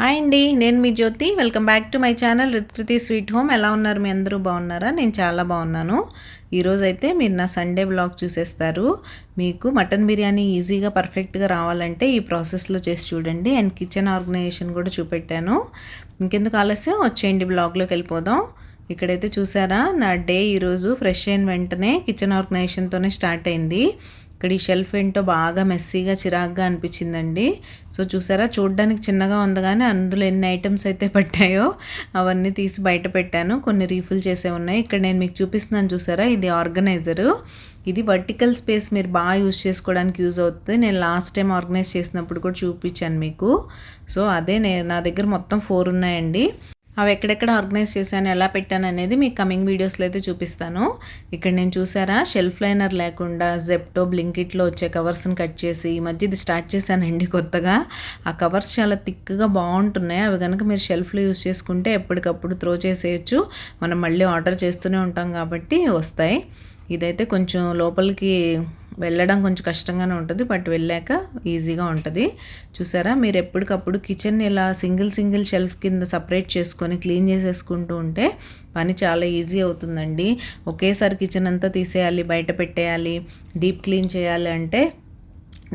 Hi అండి, నేను మీ Jyothi. Welcome back to my channel Ritkriti sweet home. ఎలా ఉన్నారు? మీ అందరూ బాగున్నారా? నేను చాలా బాగున్నాను. ఈరోజైతే మీరు నా సండే వ్లాగ్ చూసేస్తారు. మీకు మటన్ బిర్యానీ ఈజీగా పర్ఫెక్ట్గా రావాలంటే ఈ ప్రాసెస్లో చేసి చూడండి. అండ్ కిచెన్ ఆర్గనైజేషన్ కూడా చూపెట్టాను. ఇంకెందుకు ఆలస్యం, వచ్చేయండి బ్లాగ్లోకి వెళ్ళిపోదాం. ఇక్కడైతే చూసారా, నా డే ఈరోజు ఫ్రెష్ అయిన వెంటనే కిచెన్ ఆర్గనైజేషన్తోనే స్టార్ట్ అయింది. ఇక్కడ ఈ షెల్ఫ్ ఏంటో బాగా మెస్సీగా చిరాగ్గా అనిపించిందండి. సో చూసారా, చూడడానికి చిన్నగా ఉంది కానీ అందులో ఎన్ని ఐటమ్స్ అయితే పట్టాయో అవన్నీ తీసి బయట పెట్టాను. కొన్ని రీఫిల్ చేసే ఉన్నాయి. ఇక్కడ నేను మీకు చూపిస్తున్నాను, చూసారా, ఇది ఆర్గనైజరు. ఇది వర్టికల్ స్పేస్ మీరు బాగా యూజ్ చేసుకోవడానికి యూజ్ అవుతుంది. నేను లాస్ట్ టైం ఆర్గనైజ్ చేసినప్పుడు కూడా చూపించాను మీకు. సో అదే నా దగ్గర మొత్తం 4 ఉన్నాయండి. అవి ఎక్కడెక్కడ ఆర్గనైజ్ చేశాను, ఎలా పెట్టాను అనేది మీకు కమింగ్ వీడియోస్లో అయితే చూపిస్తాను. ఇక్కడ నేను చూసారా, షెల్ఫ్ లైనర్ లేకుండా జెప్టో, బ్లింకిట్లో వచ్చే కవర్స్ని కట్ చేసి ఈ మధ్య ఇది స్టార్ట్ చేశానండి కొత్తగా. ఆ కవర్స్ చాలా థిక్గా బాగుంటున్నాయి. అవి కనుక మీరు షెల్ఫ్లో యూజ్ చేసుకుంటే ఎప్పటికప్పుడు త్రో చేసేయచ్చు. మనం మళ్ళీ ఆర్డర్ చేస్తూనే ఉంటాం కాబట్టి వస్తాయి. ఇదైతే కొంచెం లోపలికి వెళ్ళడం కొంచెం కష్టంగానే ఉంటుంది, బట్ వెళ్ళాక ఈజీగా ఉంటుంది. చూసారా, మీరు ఎప్పటికప్పుడు కిచెన్ ఇలా సింగిల్ షెల్ఫ్ కింద సపరేట్ చేసుకొని క్లీన్ చేసేసుకుంటూ ఉంటే పని చాలా ఈజీ అవుతుందండి. ఒకేసారి కిచెన్ అంతా తీసేయాలి, బయట పెట్టేయాలి, డీప్ క్లీన్ చేయాలి అంటే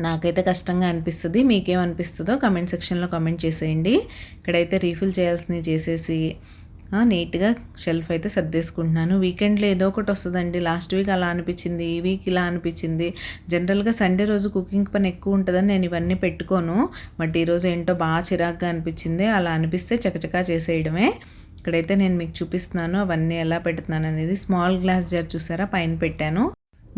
నాకైతే కష్టంగా అనిపిస్తుంది. మీకేమనిపిస్తుందో కమెంట్ సెక్షన్లో కమెంట్ చేసేయండి. ఇక్కడైతే రీఫిల్ చేయాల్సినవి చేసేసి నీట్గా షెల్ఫ్ అయితే సర్దేసుకుంటున్నాను. వీకెండ్లో ఏదో ఒకటి వస్తుందండి. లాస్ట్ వీక్ అలా అనిపించింది, ఈ వీక్ ఇలా అనిపించింది. జనరల్గా సండే రోజు కుకింగ్ పని ఎక్కువ ఉంటుందని నేను ఇవన్నీ పెట్టుకోను. బట్ ఈరోజు ఏంటో బాగా చిరాగ్గా అనిపించింది. అలా అనిపిస్తే చకచకా చేసేయడమే. ఇక్కడైతే నేను మీకు చూపిస్తున్నాను అవన్నీ ఎలా పెడుతున్నాను అనేది. స్మాల్ గ్లాస్ జార్ చూసారా, పైన పెట్టాను.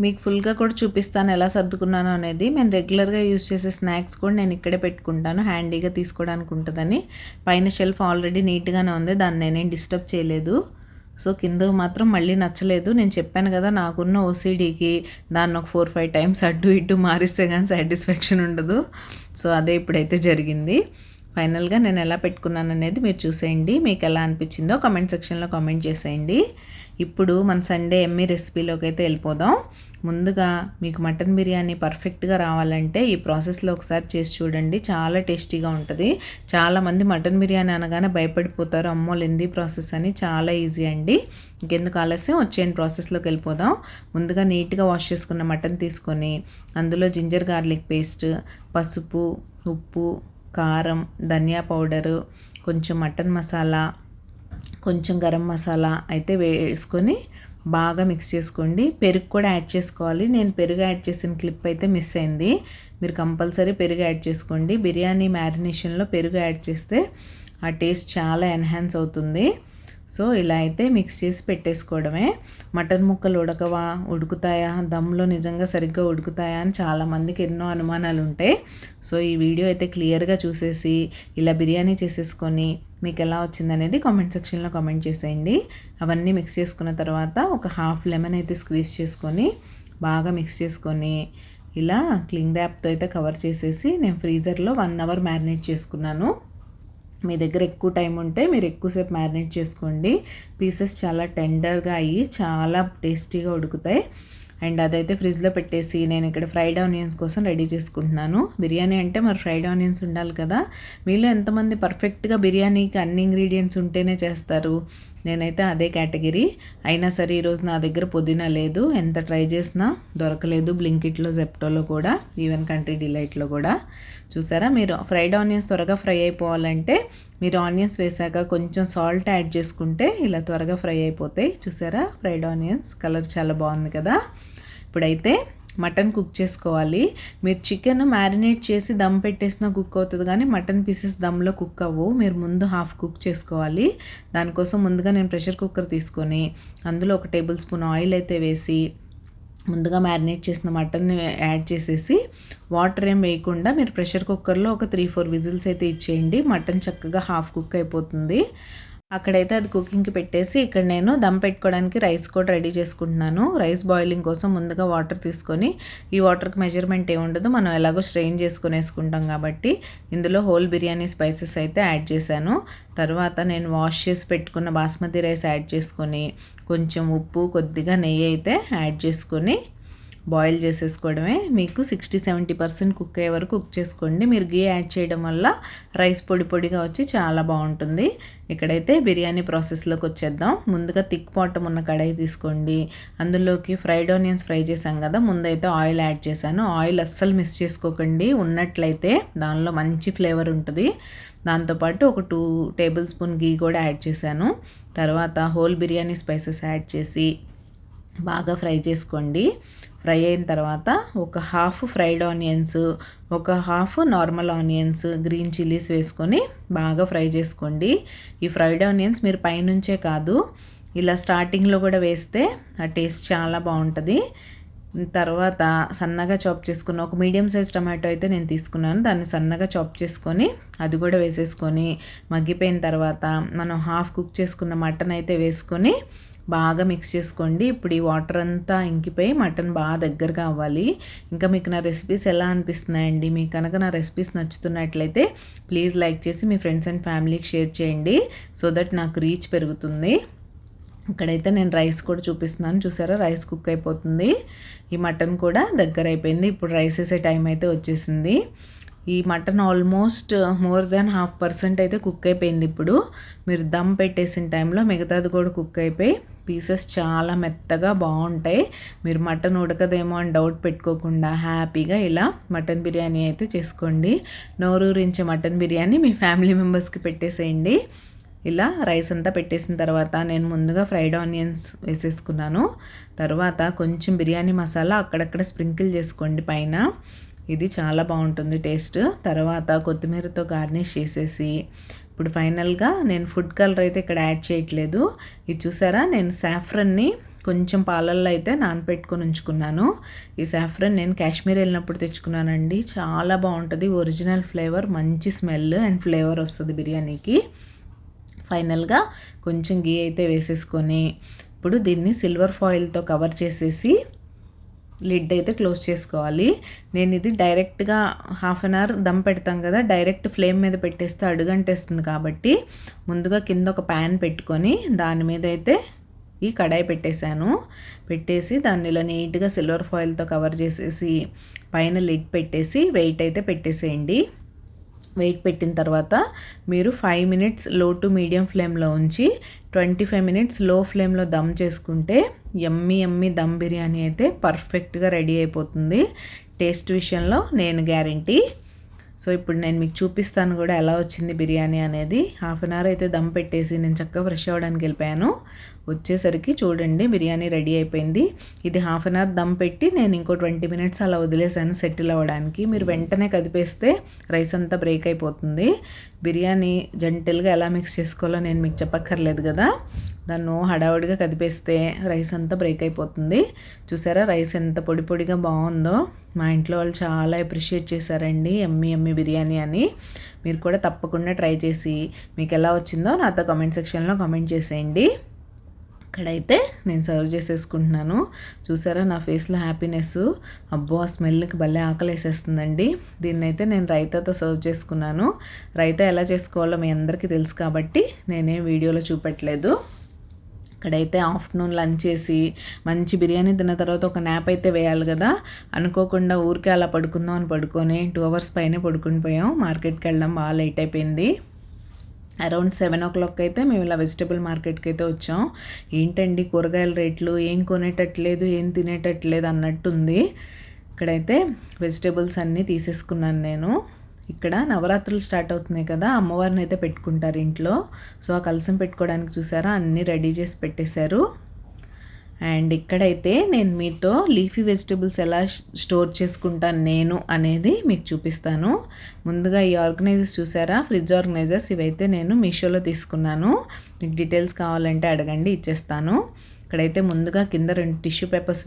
మీకు ఫుల్గా కూడా చూపిస్తాను ఎలా సర్దుకున్నాను అనేది. నేను రెగ్యులర్గా యూజ్ చేసే స్నాక్స్ కూడా నేను ఇక్కడే పెట్టుకుంటాను, హ్యాండీగా తీసుకోవడానికి ఉంటుందని. పైన షెల్ఫ్ ఆల్రెడీ నీట్గానే ఉంది, దాన్ని నేనేం డిస్టర్బ్ చేయలేదు. సో కింద మాత్రం మళ్ళీ నచ్చలేదు. నేను చెప్పాను కదా, నాకున్న ఓసీడీకి దాన్ని ఒక 4-5 టైమ్స్ అడ్డు ఇటు మారిస్తే కానీ సాటిస్ఫాక్షన్ ఉండదు. సో అదే ఇప్పుడైతే జరిగింది. ఫైనల్గా నేను ఎలా పెట్టుకున్నాను అనేది మీరు చూసేయండి. మీకు ఎలా అనిపించిందో కమెంట్ సెక్షన్లో కామెంట్ చేసేయండి. ఇప్పుడు మన సండే ఎమ్మీ రెసిపీలోకి అయితే వెళ్ళిపోదాం. ముందుగా మీకు మటన్ బిర్యానీ పర్ఫెక్ట్గా రావాలంటే ఈ ప్రాసెస్లో ఒకసారి చేసి చూడండి, చాలా టేస్టీగా ఉంటుంది. చాలామంది మటన్ బిర్యానీ అనగానే భయపడిపోతారు, అమ్మో లెందీ ప్రాసెస్ అని. చాలా ఈజీ అండి. ఇంకెందుకు ఆలస్యం, వచ్చేయండి ప్రాసెస్లోకి వెళ్ళిపోదాం. ముందుగా నీట్గా వాష్ చేసుకున్న మటన్ తీసుకొని అందులో జింజర్ గార్లిక్ పేస్ట్, పసుపు, ఉప్పు, కారం, ధనియా పౌడరు, కొంచెం మటన్ మసాలా, కొంచెం గరం మసాలా అయితే వేసుకొని బాగా మిక్స్ చేసుకోండి. పెరుగు కూడా యాడ్ చేసుకోవాలి. నేను పెరుగు యాడ్ చేసిన క్లిప్ అయితే మిస్ అయింది. మీరు కంపల్సరీ పెరుగు యాడ్ చేసుకోండి. బిర్యానీ మ్యారినేషన్లో పెరుగు యాడ్ చేస్తే ఆ టేస్ట్ చాలా ఎన్హాన్స్ అవుతుంది. సో ఇలా అయితే మిక్స్ చేసి పెట్టేసుకోవడమే. మటన్ ముక్కలు ఉడుకుతాయా, దమ్లో నిజంగా సరిగ్గా ఉడుకుతాయా అని చాలామందికి ఎన్నో అనుమానాలు ఉంటాయి. సో ఈ వీడియో అయితే క్లియర్గా చూసేసి ఇలా బిర్యానీ చేసేసుకొని మీకు ఎలా వచ్చిందనేది కామెంట్ సెక్షన్లో కామెంట్ చేసేయండి. అవన్నీ మిక్స్ చేసుకున్న తర్వాత ఒక హాఫ్ లెమన్ అయితే స్క్వీజ్ చేసుకొని బాగా మిక్స్ చేసుకొని ఇలా క్లింగ్ ర్యాప్తో అయితే కవర్ చేసేసి నేను ఫ్రీజర్లో 1 అవర్ మ్యారినేట్ చేసుకున్నాను. మీ దగ్గర ఎక్కువ టైం ఉంటే మీరు ఎక్కువసేపు మ్యారినేట్ చేసుకోండి. పీసెస్ చాలా టెండర్గా అయ్యి చాలా టేస్టీగా ఉడుకుతాయి. అండ్ అదైతే ఫ్రిడ్జ్లో పెట్టేసి నేను ఇక్కడ ఫ్రైడ్ ఆనియన్స్ కోసం రెడీ చేసుకుంటున్నాను. బిర్యానీ అంటే మరి ఫ్రైడ్ ఆనియన్స్ ఉండాలి కదా. మీలో ఎంతమంది పర్ఫెక్ట్గా బిర్యానీకి అన్ని ఇంగ్రీడియంట్స్ ఉంటేనే చేస్తారు? నేనైతే అదే కేటగిరీ. అయినా సరే ఈరోజు నా దగ్గర పుదీనా లేదు, ఎంత ట్రై చేసినా దొరకలేదు. బ్లింకిట్లో, జెప్టోలో కూడా, ఈవెన్ కంట్రీ డిలైట్లో కూడా. చూసారా, మీరు ఫ్రైడ్ ఆనియన్స్ త్వరగా ఫ్రై అయిపోవాలంటే మీరు ఆనియన్స్ వేసాక కొంచెం సాల్ట్ యాడ్ చేసుకుంటే ఇలా త్వరగా ఫ్రై అయిపోతాయి. చూసారా, ఫ్రైడ్ ఆనియన్స్ కలర్ చాలా బాగుంది కదా. ఇప్పుడైతే మటన్ కుక్ చేసుకోవాలి. మీరు చికెన్ మ్యారినేట్ చేసి దమ్ పెట్టేసినా కుక్ అవుతుంది, కానీ మటన్ పీసెస్ దమ్లో కుక్ అవ్వవు. మీరు ముందు హాఫ్ కుక్ చేసుకోవాలి. దానికోసం ముందుగా నేను ప్రెషర్ కుక్కర్ తీసుకొని అందులో 1 టేబుల్ స్పూన్ ఆయిల్ అయితే వేసి ముందుగా మ్యారినేట్ చేసిన మటన్ని యాడ్ చేసేసి వాటర్ ఏం వేయకుండా మీరు ప్రెషర్ కుక్కర్లో ఒక 3-4 విజిల్స్ అయితే ఇచ్చేయండి. మటన్ చక్కగా హాఫ్ కుక్ అయిపోతుంది. అక్కడైతే అది కుకింగ్కి పెట్టేసి ఇక్కడ నేను దమ్ పెట్టుకోవడానికి రైస్ కూడా రెడీ చేసుకుంటున్నాను. రైస్ బాయిలింగ్ కోసం ముందుగా వాటర్ తీసుకొని, ఈ వాటర్కి మెజర్మెంట్ ఏమి ఉండదు, మనం ఎలాగో స్ట్రెయిన్ చేసుకుని వేసుకుంటాం కాబట్టి ఇందులో హోల్ బిర్యానీ స్పైసెస్ అయితే యాడ్ చేశాను. తర్వాత నేను వాష్ చేసి పెట్టుకున్న బాస్మతి రైస్ యాడ్ చేసుకొని కొంచెం ఉప్పు, కొద్దిగా నెయ్యి అయితే యాడ్ చేసుకొని బాయిల్ చేసేసుకోవడమే. మీకు 60-70% కుక్ అయ్యే వరకు కుక్ చేసుకోండి. మీరు గీ యాడ్ చేయడం వల్ల రైస్ పొడి పొడిగా వచ్చి చాలా బాగుంటుంది. ఇక్కడైతే బిర్యానీ ప్రాసెస్లోకి వచ్చేద్దాం. ముందుగా థిక్ బాటమ్ ఉన్న కడాయి తీసుకోండి. అందులోకి ఫ్రైడ్ ఆనియన్స్ ఫ్రై చేశాం కదా, ముందైతే ఆయిల్ యాడ్ చేశాను. ఆయిల్ అస్సలు మిస్ చేసుకోకండి, ఉన్నట్లయితే దానిలో మంచి ఫ్లేవర్ ఉంటుంది. దాంతోపాటు ఒక 2 టేబుల్ స్పూన్ గీ కూడా యాడ్ చేశాను. తర్వాత హోల్ బిర్యానీ స్పైసెస్ యాడ్ చేసి బాగా ఫ్రై చేసుకోండి. ఫ్రై అయిన తర్వాత ఒక హాఫ్ ఫ్రైడ్ ఆనియన్స్, ఒక half normal onions, green chillies వేసుకొని బాగా ఫ్రై చేసుకోండి. ఈ ఫ్రైడ్ ఆనియన్స్ మీరు పైనుంచే కాదు, ఇలా స్టార్టింగ్లో కూడా వేస్తే ఆ టేస్ట్ చాలా బాగుంటుంది. తర్వాత సన్నగా చాప్ చేసుకున్న ఒక మీడియం సైజ్ టమాటో అయితే నేను తీసుకున్నాను. దాన్ని సన్నగా చాప్ చేసుకొని అది కూడా వేసేసుకొని మగ్గిపోయిన తర్వాత మనం హాఫ్ కుక్ చేసుకున్న మటన్ అయితే వేసుకొని బాగా మిక్స్ చేసుకోండి. ఇప్పుడు ఈ వాటర్ అంతా ఇంకిపోయి మటన్ బాగా దగ్గరగా అవ్వాలి. ఇంకా మీకు నా రెసిపీస్ ఎలా అనిపిస్తున్నాయండి? మీకు కనుక నా రెసిపీస్ నచ్చుతున్నట్లయితే ప్లీజ్ లైక్ చేసి మీ ఫ్రెండ్స్ అండ్ ఫ్యామిలీకి షేర్ చేయండి, సో దట్ నాకు రీచ్ పెరుగుతుంది. ఇక్కడైతే నేను రైస్ కూడా చూపిస్తున్నాను, చూసారా రైస్ కుక్ అయిపోతుంది. ఈ మటన్ కూడా దగ్గర అయిపోయింది. ఇప్పుడు రైస్ వేసే టైం అయితే వచ్చేసింది. ఈ మటన్ ఆల్మోస్ట్ మోర్ దాన్ 50% అయితే కుక్ అయిపోయింది. ఇప్పుడు మీరు దమ్ పెట్టేసిన టైంలో మిగతాది కూడా కుక్ అయిపోయి పీసెస్ చాలా మెత్తగా బాగుంటాయి. మీరు మటన్ ఉడకదేమో అని డౌట్ పెట్టుకోకుండా హ్యాపీగా ఇలా మటన్ బిర్యానీ అయితే చేసుకోండి. నోరూరించే మటన్ బిర్యానీ మీ ఫ్యామిలీ మెంబర్స్కి పెట్టేసేయండి. ఇలా రైస్ అంతా పెట్టేసిన తర్వాత నేను ముందుగా ఫ్రైడ్ ఆనియన్స్ వేసేసుకున్నాను. తర్వాత కొంచెం బిర్యానీ మసాలా అక్కడక్కడ స్ప్రింకిల్ చేసుకోండి పైన, ఇది చాలా బాగుంటుంది టేస్ట్. తర్వాత కొత్తిమీరతో గార్నిష్ చేసేసి ఇప్పుడు ఫైనల్గా నేను ఫుడ్ కలర్ అయితే ఇక్కడ యాడ్ చేయట్లేదు. ఇది చూసారా, నేను సాఫ్రన్ని కొంచెం పాలల్లో అయితే నానపెట్టుకొని ఉంచుకున్నాను. ఈ సాఫ్రన్ నేను కాశ్మీర్ వెళ్ళినప్పుడు తెచ్చుకున్నానండి. చాలా బాగుంటుంది, ఒరిజినల్ ఫ్లేవర్, మంచి స్మెల్ అండ్ ఫ్లేవర్ వస్తుంది బిర్యానీకి. ఫైనల్గా కొంచెం గీ అయితే వేసేసుకొని ఇప్పుడు దీన్ని సిల్వర్ ఫాయిల్తో కవర్ చేసేసి లిడ్ అయితే క్లోజ్ చేసుకోవాలి. నేను ఇది డైరెక్ట్గా హాఫ్ అన్ అవర్ దమ్ పెడతాం కదా, డైరెక్ట్ ఫ్లేమ్ మీద పెట్టేస్తే అడుగంటేస్తుంది. కాబట్టి ముందుగా కింద ఒక ప్యాన్ పెట్టుకొని దాని మీద అయితే ఈ కడాయి పెట్టేశాను. పెట్టేసి దాన్ని ఇలా నీట్గా సిల్వర్ ఫాయిల్తో కవర్ చేసేసి పైన లిడ్ పెట్టేసి వెయిట్ అయితే పెట్టేసేయండి. వెయిట్ పెట్టిన తర్వాత మీరు 5 మినిట్స్ లో టు మీడియం ఫ్లేమ్లో ఉంచి 25 మినిట్స్ లో ఫ్లేమ్లో దమ్ చేసుకుంటే యమ్మీ దమ్ బిర్యానీ అయితే పర్ఫెక్ట్గా రెడీ అయిపోతుంది. టేస్ట్ విషయంలో నేను గ్యారంటీ. సో ఇప్పుడు నేను మీకు చూపిస్తాను కూడా ఎలా వచ్చింది బిర్యానీ అనేది. హాఫ్ అన్ అవర్ అయితే దమ్ పెట్టేసి నేను చక్కగా ఫ్రెష్ అవ్వడానికి వెళ్ళిపోయాను. వచ్చేసరికి చూడండి బిర్యానీ రెడీ అయిపోయింది. ఇది హాఫ్ అన్ అవర్ దమ్ పెట్టి నేను ఇంకో 20 మినిట్స్ అలా వదిలేసాను సెటిల్ అవ్వడానికి. మీరు వెంటనే కదిపేస్తే రైస్ అంతా బ్రేక్ అయిపోతుంది. బిర్యానీ జంటల్గా ఎలా మిక్స్ చేసుకోవాలో నేను మీకు చెప్పక్కర్లేదు కదా, దాన్ని హడావుడిగా కదిపేస్తే రైస్ అంతా బ్రేక్ అయిపోతుంది. చూసారా రైస్ ఎంత పొడి పొడిగా బాగుందో. మా ఇంట్లో వాళ్ళు చాలా అప్రిషియేట్ చేశారండి యమ్మీ బిర్యానీ అని. మీరు కూడా తప్పకుండా ట్రై చేసి మీకు ఎలా వచ్చిందో నాతో కామెంట్ సెక్షన్లో కామెంట్ చేసేయండి. ఇక్కడైతే నేను సర్వ్ చేసేసుకుంటున్నాను. చూసారా నా ఫేస్లో హ్యాపీనెస్, అబ్బో ఆ స్మెల్కి భలే ఆకలి వేసేస్తుందండి. దీన్నైతే నేను రైతాతో సర్వ్ చేసుకున్నాను. రైతా ఎలా చేసుకోవాలో మీ అందరికీ తెలుసు కాబట్టి నేనేం వీడియోలో చూపెట్టలేదు. ఇక్కడైతే ఆఫ్టర్నూన్ లంచ్ చేసి మంచి బిర్యానీ తిన్న తర్వాత ఒక న్యాప్ అయితే వేయాలి కదా, అనుకోకుండా ఊరికే అలా పడుకుందాం అని పడుకొని 2 అవర్స్ పైనే పడుకుని పోయాం. మార్కెట్కి వెళ్ళడం బాగా లేట్ అయిపోయింది. అరౌండ్ 7 o'clock అయితే మేము ఇలా వెజిటబుల్ మార్కెట్కి అయితే వచ్చాం. ఏంటండి కూరగాయల రేట్లు, ఏం కొనేటట్లేదు, ఏం తినేటట్లేదు అన్నట్టుంది. ఇక్కడైతే వెజిటబుల్స్ అన్నీ తీసేసుకున్నాను నేను. ఇక్కడ నవరాత్రులు స్టార్ట్ అవుతున్నాయి కదా, అమ్మవారిని అయితే పెట్టుకుంటారు ఇంట్లో. సో ఆ కలసం పెట్టుకోవడానికి చూసారా అన్నీ రెడీ చేసి పెట్టేశారు. అండ్ ఇక్కడైతే నేను మీతో లీఫీ వెజిటబుల్స్ ఎలా స్టోర్ చేసుకుంటాను నేను అనేది మీకు చూపిస్తాను. ముందుగా ఈ ఆర్గనైజర్స్ చూసారా, ఫ్రిడ్జ్ ఆర్గనైజర్స్, ఇవైతే నేను మీషోలో తీసుకున్నాను. మీకు డీటెయిల్స్ కావాలంటే అడగండి, ఇచ్చేస్తాను. ఇక్కడైతే ముందుగా కింద 2 టిష్యూ పేపర్స్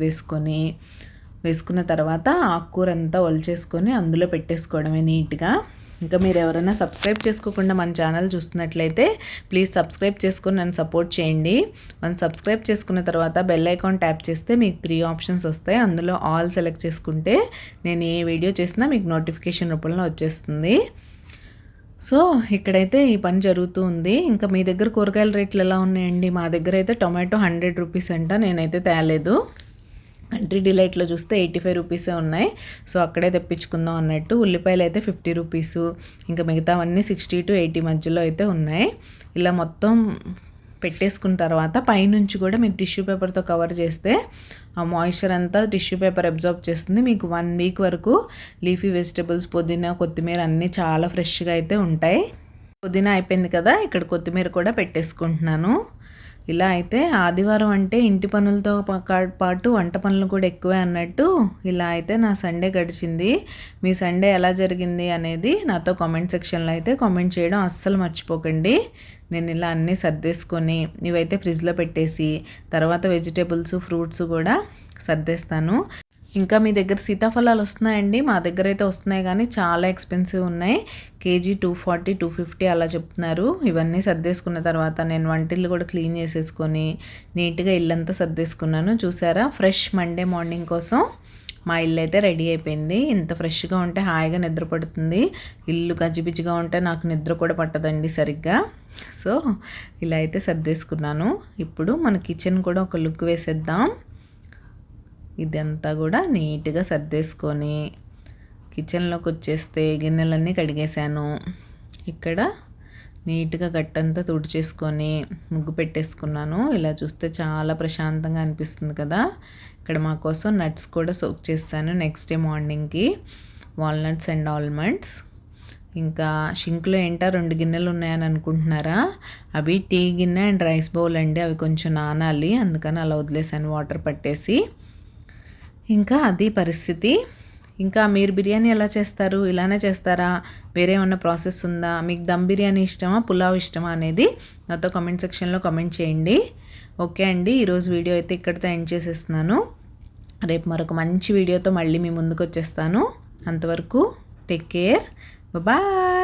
వేసుకున్న తర్వాత ఆకుకూర అంతా ఒలిచేసుకొని అందులో పెట్టేసుకోవడమే నీట్గా. ఇంకా మీరు ఎవరైనా సబ్స్క్రైబ్ చేసుకోకుండా మన ఛానల్ చూస్తున్నట్లయితే ప్లీజ్ సబ్స్క్రైబ్ చేసుకొని నన్ను సపోర్ట్ చేయండి. మనం సబ్స్క్రైబ్ చేసుకున్న తర్వాత బెల్ ఐకాన్ ట్యాప్ చేస్తే మీకు 3 ఆప్షన్స్ వస్తాయి. అందులో ఆల్ సెలెక్ట్ చేసుకుంటే నేను ఏ వీడియో చేసినా మీకు నోటిఫికేషన్ రూపంలో వచ్చేస్తుంది. సో ఇక్కడైతే ఈ పని జరుగుతూ ఉంది. ఇంకా మీ దగ్గర కూరగాయల రేట్లు ఎలా ఉన్నాయండి? మా దగ్గర అయితే టొమాటో 100 రూపీస్ అంట, నేనైతే తేలేదు. కంట్రీ డిలైట్లో చూస్తే 85 రూపీసే ఉన్నాయి. సో అక్కడే తెప్పించుకుందాం అన్నట్టు. ఉల్లిపాయలు అయితే 50 రూపీసు, ఇంకా మిగతావన్నీ 60 to 80 మధ్యలో అయితే ఉన్నాయి. ఇలా మొత్తం పెట్టేసుకున్న తర్వాత పైనుంచి కూడా మీరు టిష్యూ పేపర్తో కవర్ చేస్తే ఆ మాయిశ్చర్ అంతా టిష్యూ పేపర్ అబ్జర్వ్ చేస్తుంది. మీకు 1 వీక్ వరకు లీఫీ వెజిటబుల్స్, పుదీనా, కొత్తిమీర అన్నీ చాలా ఫ్రెష్గా అయితే ఉంటాయి. పుదీనా అయిపోయింది కదా, ఇక్కడ కొత్తిమీర కూడా పెట్టేసుకుంటున్నాను. ఇలా అయితే ఆదివారం అంటే ఇంటి పనులతో పాటు వంట పనులు కూడా ఎక్కువే అన్నట్టు ఇలా అయితే నా సండే గడిచింది. మీ సండే ఎలా జరిగింది అనేది నాతో కామెంట్ సెక్షన్లో అయితే కామెంట్ చేయడం అస్సలు మర్చిపోకండి. నేను ఇలా అన్నీ సర్దేసుకొని ఇవైతే ఫ్రిడ్జ్లో పెట్టేసి తర్వాత వెజిటేబుల్స్, ఫ్రూట్స్ కూడా సర్దేస్తాను. ఇంకా మీ దగ్గర సీతాఫలాలు వస్తున్నాయండి? మా దగ్గర అయితే వస్తున్నాయి కానీ చాలా ఎక్స్పెన్సివ్ ఉన్నాయి. కేజీ 240, 250 అలా చెప్తున్నారు. ఇవన్నీ సర్దేసుకున్న తర్వాత నేను వంటిల్లు కూడా క్లీన్ చేసేసుకొని నీట్గా ఇల్లంతా సర్దేసుకున్నాను. చూసారా, ఫ్రెష్ మండే మార్నింగ్ కోసం మా ఇల్లు అయితే రెడీ అయిపోయింది. ఇంత ఫ్రెష్గా ఉంటే హాయిగా నిద్ర పడుతుంది. ఇల్లు గజిబిజిగా ఉంటే నాకు నిద్ర కూడా పట్టదండి సరిగ్గా. సో ఇలా అయితే సర్దేసుకున్నాను. ఇప్పుడు మన కిచెన్ కూడా ఒక లుక్ వేసేద్దాం. ఇదంతా కూడా నీట్గా సర్దేసుకొని కిచెన్లోకి వచ్చేస్తే గిన్నెలన్నీ కడిగేశాను. ఇక్కడ నీట్గా గట్టంతా తుడిచేసుకొని ముగ్గు పెట్టేసుకున్నాను. ఇలా చూస్తే చాలా ప్రశాంతంగా అనిపిస్తుంది కదా. ఇక్కడ మా కోసం నట్స్ కూడా సోక్ చేస్తాను నెక్స్ట్ డే మార్నింగ్కి, వాల్నట్స్ అండ్ ఆల్మండ్స్. ఇంకా షింక్లో ఏంటా 2 గిన్నెలు ఉన్నాయని అనుకుంటున్నారా? అవి టీ గిన్నె అండ్ రైస్ బౌల్ అండి. అవి కొంచెం నానాలి, అందుకని అలా వదిలేసాను వాటర్ పట్టేసి. ఇంకా అది పరిస్థితి. ఇంకా మీరు బిర్యానీ ఎలా చేస్తారు? ఇలానే చేస్తారా? వేరే ఏమన్నా ప్రాసెస్ ఉందా? మీకు దమ్ బిర్యానీ ఇష్టమా, పులావ్ ఇష్టమా అనేది నాతో కామెంట్ సెక్షన్లో కామెంట్ చేయండి. ఓకే అండి, ఈరోజు వీడియో అయితే ఇక్కడితో ఎండ్ చేసేస్తున్నాను. రేపు మరొక మంచి వీడియోతో మళ్ళీ మీ ముందుకు వచ్చేస్తాను. అంతవరకు టేక్ కేర్, బాయ్.